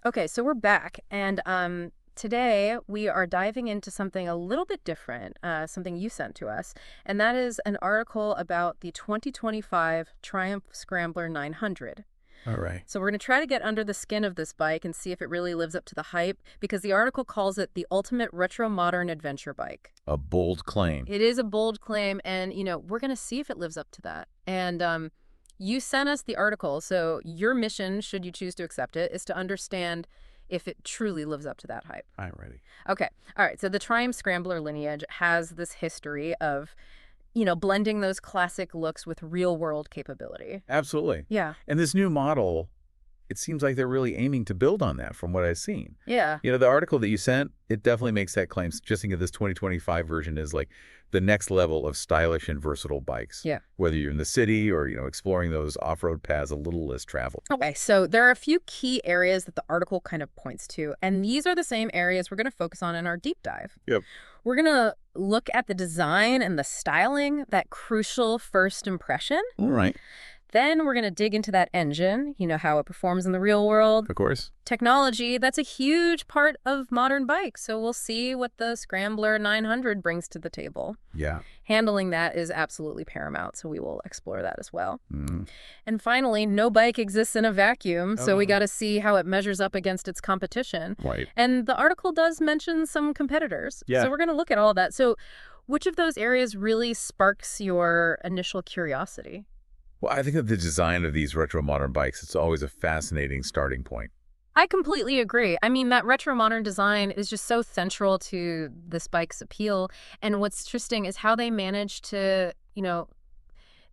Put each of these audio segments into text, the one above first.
Okay, so we're back, and today we are diving into something a little bit different, something you sent to us, and that is an article about the 2025 Triumph Scrambler 900. All right. So we're going to try to get under the skin of this bike and see if it really lives up to the hype, because the article calls it the ultimate retro-modern adventure bike. A bold claim. It is a bold claim, and, we're going to see if it lives up to that. And you sent us the article, so your mission, should you choose to accept it, is to understand if it truly lives up to that hype. I'm ready. Okay. All right. So the Triumph Scrambler lineage has this history of, blending those classic looks with real-world capability. Absolutely. Yeah. And this new model, it seems like they're really aiming to build on that from what I've seen. Yeah. The article that you sent, it definitely makes that claim. Just think of this 2025 version as like the next level of stylish and versatile bikes. Yeah. Whether you're in the city or, exploring those off-road paths a little less traveled. Okay, so there are a few key areas that the article kind of points to, and these are the same areas we're going to focus on in our deep dive. Yep. We're going to look at the design and the styling, that crucial first impression. All right. Then we're going to dig into that engine, how it performs in the real world. Of course. Technology, that's a huge part of modern bikes, so we'll see what the Scrambler 900 brings to the table. Yeah. Handling that is absolutely paramount, so we will explore that as well. Mm. And finally, no bike exists in a vacuum, so we got to see how it measures up against its competition. Right. And the article does mention some competitors, Yeah. so we're going to look at all of that. So which of those areas really sparks your initial curiosity? Well, I think that the design of these retro modern bikes, it's always a fascinating starting point. I completely agree. I mean, that retro-modern design is just so central to this bike's appeal. And what's interesting is how they manage to,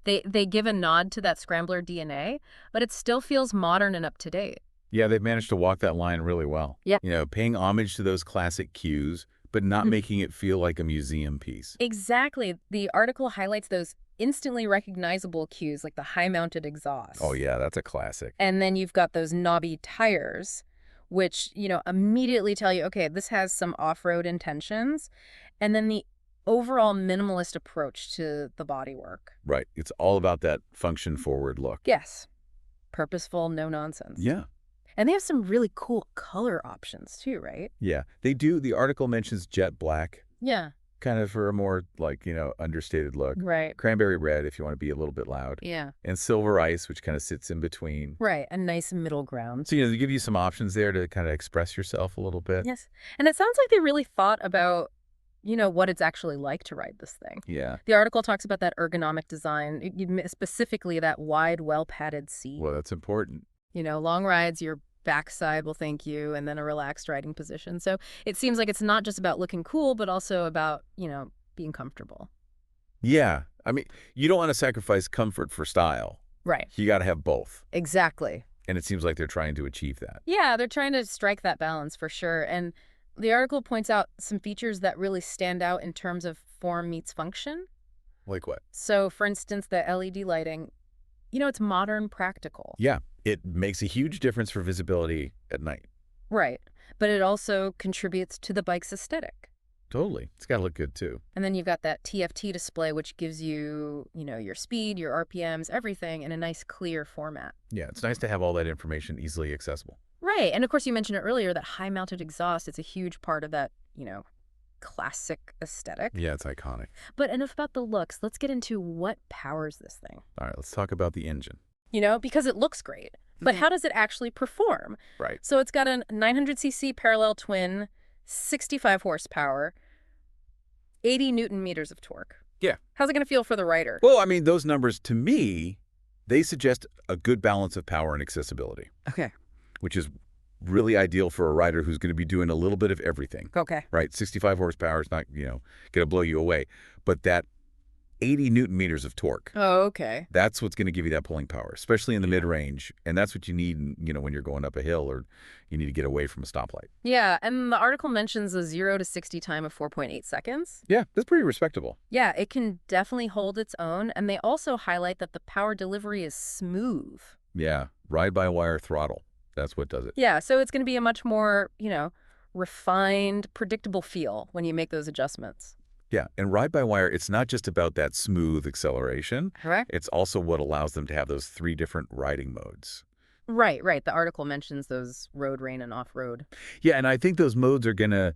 they give a nod to that Scrambler DNA, but it still feels modern and up-to-date. Yeah, they've managed to walk that line really well. Yeah. Paying homage to those classic cues, but not making it feel like a museum piece. Exactly. The article highlights those instantly recognizable cues, like the high-mounted exhaust. Oh, yeah, that's a classic. And then you've got those knobby tires, which, immediately tell you, okay, this has some off-road intentions. And then the overall minimalist approach to the bodywork. Right. It's all about that function-forward look. Yes. Purposeful, no nonsense. Yeah. And they have some really cool color options too, right? Yeah, they do. The article mentions jet black, Yeah. kind of for a more, understated look. Right. Cranberry red, if you want to be a little bit loud. Yeah. And silver ice, which kind of sits in between. Right. A nice middle ground. So, they give you some options there to kind of express yourself a little bit. Yes. And it sounds like they really thought about, what it's actually like to ride this thing. Yeah. The article talks about that ergonomic design, specifically that wide, well-padded seat. Well, that's important. Long rides, your backside will thank you, and then a relaxed riding position. So it seems like it's not just about looking cool, but also about, being comfortable. Yeah. I mean, you don't want to sacrifice comfort for style. Right. You got to have both. Exactly. And it seems like they're trying to achieve that. Yeah, they're trying to strike that balance for sure. And the article points out some features that really stand out in terms of form meets function. Like what? So, for instance, the LED lighting, it's modern, practical. Yeah. It makes a huge difference for visibility at night. Right. But it also contributes to the bike's aesthetic. Totally. It's got to look good, too. And then you've got that TFT display, which gives you, your speed, your RPMs, everything in a nice, clear format. Yeah, it's nice to have all that information easily accessible. Right. And of course, you mentioned it earlier, that high-mounted exhaust is a huge part of that, classic aesthetic. Yeah, it's iconic. But enough about the looks. Let's get into what powers this thing. All right, let's talk about the engine. Because it looks great. But how does it actually perform? Right. So it's got a 900cc parallel twin, 65 horsepower, 80 newton meters of torque. Yeah. How's it going to feel for the rider? Well, I mean, those numbers, to me, they suggest a good balance of power and accessibility, Okay. which is really ideal for a rider who's going to be doing a little bit of everything. Okay. Right? 65 horsepower is not, going to blow you away. But that 80 newton meters of torque, Oh, okay. that's what's going to give you that pulling power, especially in the mid-range. And that's what you need, when you're going up a hill or you need to get away from a stoplight. Yeah, and the article mentions a 0 to 60 time of 4.8 seconds. Yeah, that's pretty respectable. Yeah, it can definitely hold its own. And they also highlight that the power delivery is smooth. Yeah, ride-by-wire throttle. That's what does it. Yeah, so it's going to be a much more, refined, predictable feel when you make those adjustments. Yeah, and ride-by-wire, it's not just about that smooth acceleration. Correct? It's also what allows them to have those 3 different riding modes. Right, right. The article mentions those road, rain, and off-road. Yeah, and I think those modes are going to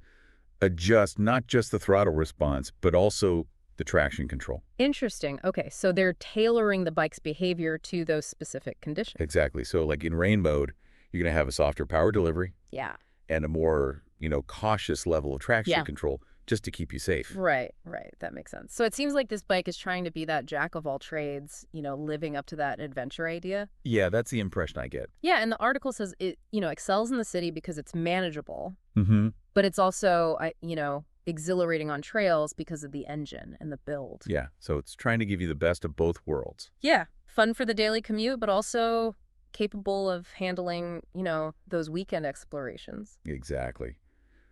adjust not just the throttle response, but also the traction control. Interesting. Okay, so they're tailoring the bike's behavior to those specific conditions. Exactly. So like in rain mode, you're going to have a softer power delivery Yeah. and a more, cautious level of traction Yeah. control just to keep you safe. Right, right. That makes sense. So it seems like this bike is trying to be that jack of all trades, living up to that adventure idea. Yeah, that's the impression I get. Yeah, and the article says it, excels in the city because it's manageable, Mm-hmm. but it's also, exhilarating on trails because of the engine and the build. Yeah, so it's trying to give you the best of both worlds. Yeah, fun for the daily commute, but also capable of handling, those weekend explorations. Exactly.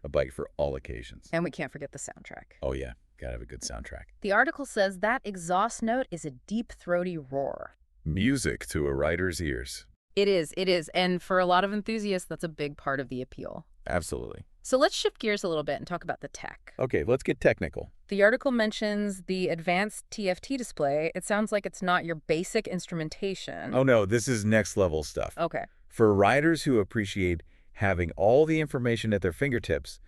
A bike for all occasions. And we can't forget the soundtrack. Oh, yeah. Gotta have a good soundtrack. The article says that exhaust note is a deep, throaty roar. Music to a rider's ears. It is, it is. And for a lot of enthusiasts, that's a big part of the appeal. Absolutely. So let's shift gears a little bit and talk about the tech. Okay, let's get technical. The article mentions the advanced TFT display. It sounds like it's not your basic instrumentation. Oh, no, this is next level stuff. Okay. For riders who appreciate having all the information at their fingertips,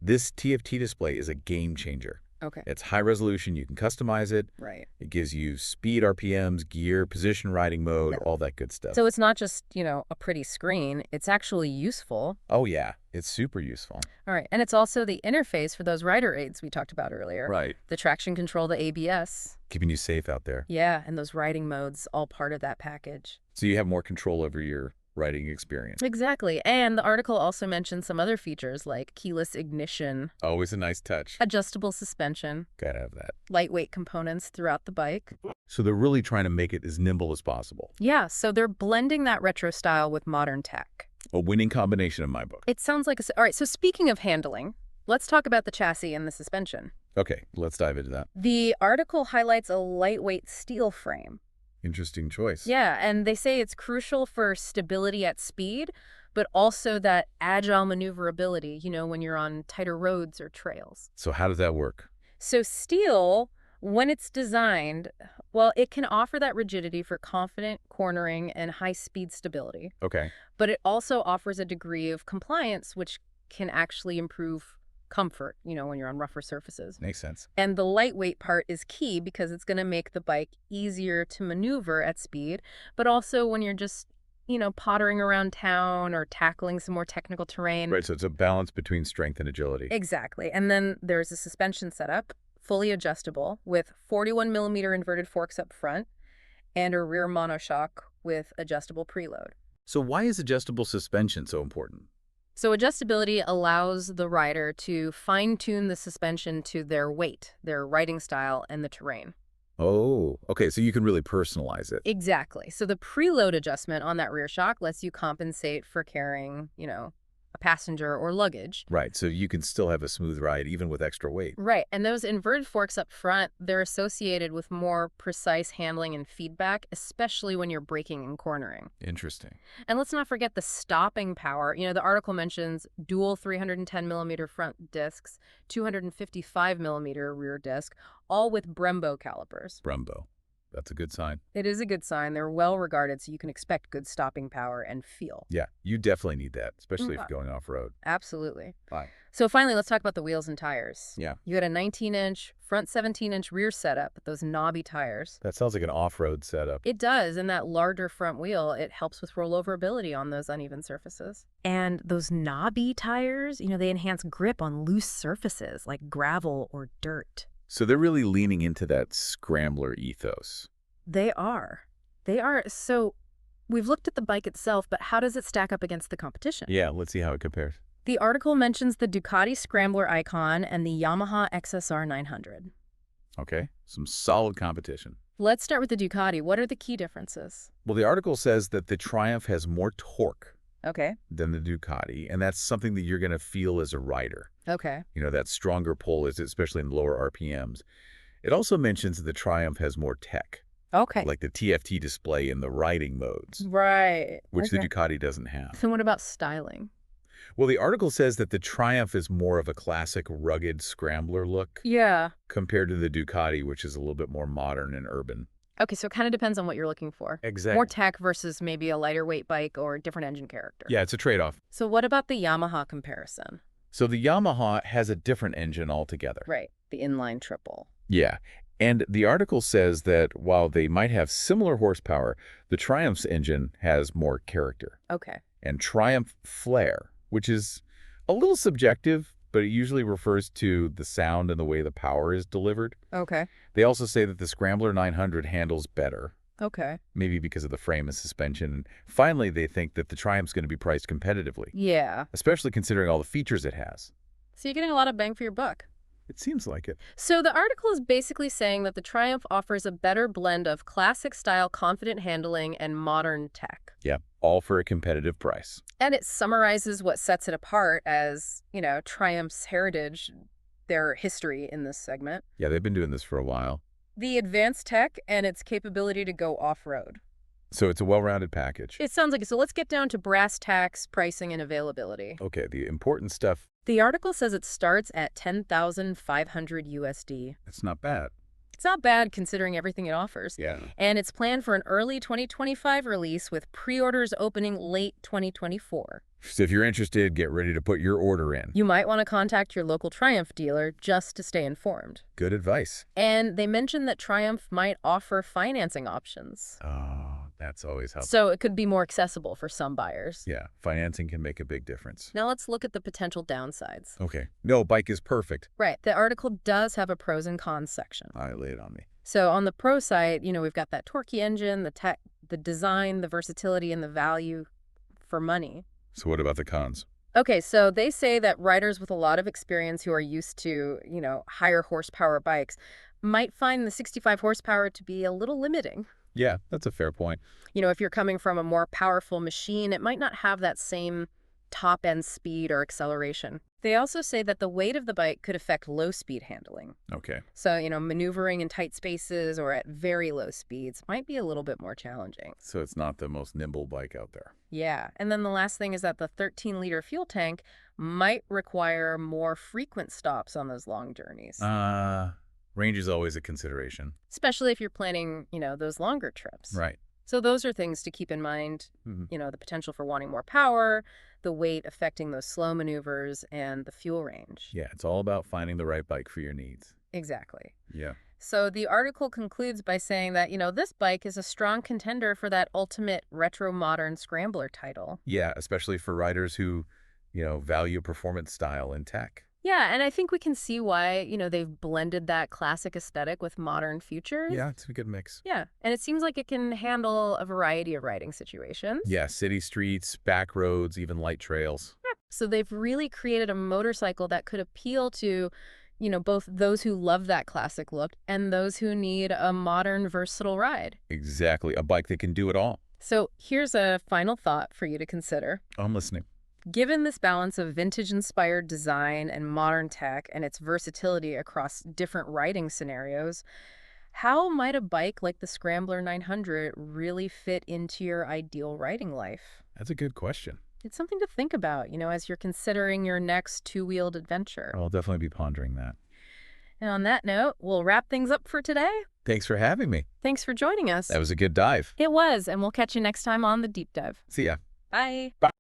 this TFT display is a game changer. Okay. It's high resolution. You can customize it. Right. It gives you speed, RPMs, gear, position riding mode, all that good stuff. So it's not just, a pretty screen. It's actually useful. Oh, yeah. It's super useful. All right. And it's also the interface for those rider aids we talked about earlier. Right. The traction control, the ABS. Keeping you safe out there. Yeah, and those riding modes, all part of that package. So you have more control over your riding experience. Exactly. And the article also mentions some other features like keyless ignition, Always a nice touch. adjustable suspension, Gotta have that. lightweight components throughout the bike. So they're really trying to make it as nimble as possible. Yeah, so they're blending that retro style with modern tech. A winning combination in my book. It sounds like all right, so speaking of handling, let's talk about the chassis and the suspension. Okay, let's dive into that. The article highlights a lightweight steel frame. Interesting choice. Yeah, and they say it's crucial for stability at speed, but also that agile maneuverability, when you're on tighter roads or trails. So how does that work? So steel, when it's designed, well, it can offer that rigidity for confident cornering and high-speed stability. Okay. But it also offers a degree of compliance, which can actually improve comfort, when you're on rougher surfaces. Makes sense. And the lightweight part is key because it's going to make the bike easier to maneuver at speed, but also when you're just, pottering around town or tackling some more technical terrain. Right, so it's a balance between strength and agility. Exactly. And then there's a suspension setup, fully adjustable, with 41mm inverted forks up front and a rear monoshock with adjustable preload. So why is adjustable suspension so important? So adjustability allows the rider to fine-tune the suspension to their weight, their riding style, and the terrain. Oh, okay, so you can really personalize it. Exactly. So the preload adjustment on that rear shock lets you compensate for carrying, a passenger or luggage. Right, so you can still have a smooth ride even with extra weight. Right. And those inverted forks up front, they're associated with more precise handling and feedback, especially when you're braking and cornering. Interesting. And let's not forget the stopping power. The article mentions dual 310mm front discs, 255mm rear disc, all with Brembo calipers. Brembo. That's a good sign. It is a good sign. They're well regarded, so you can expect good stopping power and feel. Yeah, you definitely need that, especially if you're going off-road. Absolutely. Fine. So finally, let's talk about the wheels and tires. Yeah. You got a 19-inch, front 17-inch rear setup with those knobby tires. That sounds like an off-road setup. It does, and that larger front wheel, it helps with rolloverability on those uneven surfaces. And those knobby tires, they enhance grip on loose surfaces like gravel or dirt. So they're really leaning into that scrambler ethos. They are. They are. So we've looked at the bike itself, but how does it stack up against the competition? Yeah, let's see how it compares. The article mentions the Ducati Scrambler Icon and the Yamaha XSR700. Okay, some solid competition. Let's start with the Ducati. What are the key differences? Well, the article says that the Triumph has more torque Okay. than the Ducati, and that's something that you're going to feel as a rider. Okay. That stronger pull, especially in lower RPMs. It also mentions that the Triumph has more tech, Okay. like the TFT display in the riding modes, Right. which the Okay. Ducati doesn't have. So what about styling? Well, the article says that the Triumph is more of a classic rugged scrambler look Yeah. compared to the Ducati, which is a little bit more modern and urban. Okay, so it kind of depends on what you're looking for. More Exactly. tech versus maybe a lighter weight bike or different engine character. Yeah, it's a trade-off. So what about the Yamaha comparison? So the Yamaha has a different engine altogether. Right, the inline triple. Yeah. And the article says that while they might have similar horsepower, the Triumph's engine has more character. Okay. And Triumph flair, which is a little subjective, but it usually refers to the sound and the way the power is delivered. Okay. They also say that the Scrambler 900 handles better, Okay. maybe because of the frame and suspension. And finally, they think that the Triumph's going to be priced competitively, Yeah. especially considering all the features it has. So you're getting a lot of bang for your buck. It seems like it. So the article is basically saying that the Triumph offers a better blend of classic style confident handling and modern tech. Yeah, all for a competitive price. And it summarizes what sets it apart as, Triumph's heritage, their history in this segment. Yeah, they've been doing this for a while. The advanced tech and its capability to go off-road. So it's a well-rounded package. It sounds like it. So let's get down to brass tacks, pricing, and availability. Okay, the important stuff, The article says it starts at $10,500 USD. it's not bad. It's not bad considering everything it offers. Yeah. And it's planned for an early 2025 release with pre-orders opening late 2024. So if you're interested, get ready to put your order in. You might want to contact your local Triumph dealer just to stay informed. Good advice. And they mentioned that Triumph might offer financing options. Oh, that's always helpful. So it could be more accessible for some buyers. Yeah, financing can make a big difference. Now let's look at the potential downsides. Okay. No bike is perfect. Right. The article does have a pros and cons section. All right, lay it on me. So on the pro side, we've got that torquey engine, the tech, the design, the versatility, and the value for money. So what about the cons? Okay, so they say that riders with a lot of experience who are used to, higher horsepower bikes might find the 65 horsepower to be a little limiting. Yeah, that's a fair point. If you're coming from a more powerful machine, it might not have that same top-end speed or acceleration. They also say that the weight of the bike could affect low-speed handling. Okay. So, maneuvering in tight spaces or at very low speeds might be a little bit more challenging. So it's not the most nimble bike out there. Yeah. And then the last thing is that the 13-liter fuel tank might require more frequent stops on those long journeys. Range is always a consideration. Especially if you're planning, those longer trips. Right. So those are things to keep in mind, Mm-hmm. The potential for wanting more power, the weight affecting those slow maneuvers, and the fuel range. Yeah, it's all about finding the right bike for your needs. Exactly. Yeah. So the article concludes by saying that, this bike is a strong contender for that ultimate retro-modern scrambler title. Yeah, especially for riders who, value performance style and tech. Yeah, and I think we can see why, they've blended that classic aesthetic with modern features. Yeah, it's a good mix. Yeah, and it seems like it can handle a variety of riding situations. Yeah, city streets, back roads, even light trails. So they've really created a motorcycle that could appeal to, both those who love that classic look and those who need a modern, versatile ride. Exactly. A bike that can do it all. So here's a final thought for you to consider. I'm listening. Given this balance of vintage-inspired design and modern tech and its versatility across different riding scenarios, how might a bike like the Scrambler 900 really fit into your ideal riding life? That's a good question. It's something to think about, as you're considering your next two-wheeled adventure. I'll definitely be pondering that. And on that note, we'll wrap things up for today. Thanks for having me. Thanks for joining us. That was a good dive. It was, and we'll catch you next time on The Deep Dive. See ya. Bye. Bye.